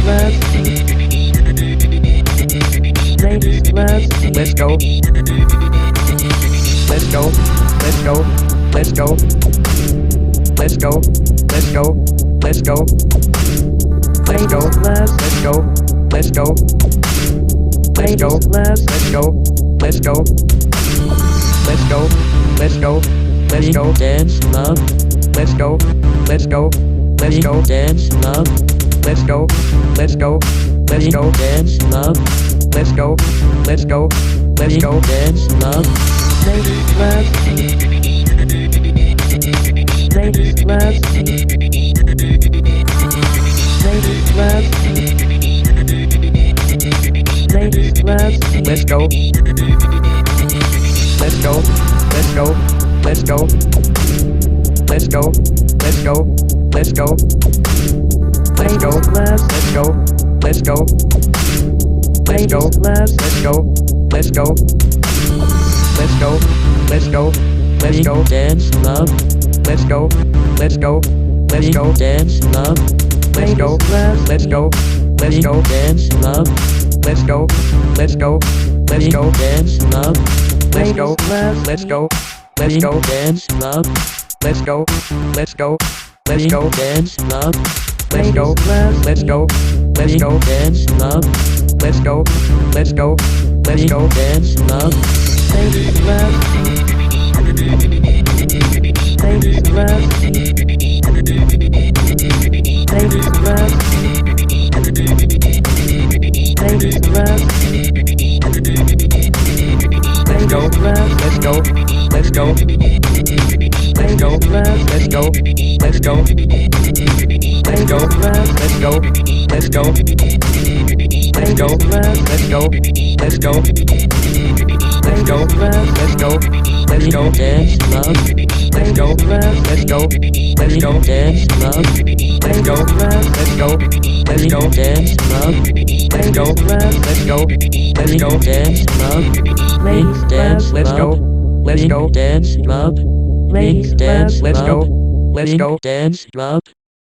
Let's go. Let's go. Let's go. Let's go. Let's go. Let's go. Let's go. Let's go. Let's go. Let's go. Let's go. Let's go. Let's go. Let's go. Let's go. Let's go. Dance, love. Let's go. Let's go. Let's go. Dance, love. Let's go. Let's go. Let's go. Dance, love. Let's go. Let's go. Let's go. Dance, love. Ladies love. Ladies love. Ladies love. Ladies love. Let's go. Let's go. Let's go. Let's go. Let's go. Let's go. Let's go. Let's go. Let's go. Let's go. Let's go. Let's go. Let's go. Let's go. Let's go. Let's go. Dance, love. Let's go. Let's go. Let's go. Dance, love. Let's go. Let's go. Let's go. Dance, love. Let's go. Let's go. Let's go. Dance, love. Let's go. Let's go. Let's go. Dance, love. Let's go. Let's go. Let's go. Dance, love. Let's go. Let's go. Let's go. Dance, love. Let's go. Let's go. Let's go. Dance, love. Ladies love. Ladies love. Ladies love. Ladies love. Let's go. Let's go. Let's go. Let's go. Let's go. Let's go. Let's go. Let's go. Let's go. Let's go. Let's go. Let's go. Let's go. Let's go. Let's go. Dance, love. Let's go. Let's go. Let's go. Dance, love. Let's go. Let's go. Let's go. Dance, love. Let's go. Let's go. Let's go. Dance, love. Ladies Dance, love. Let's go. Let's go. Dance, love. Ladies Dance, love. Let's go. love. Let's go. Dance, love.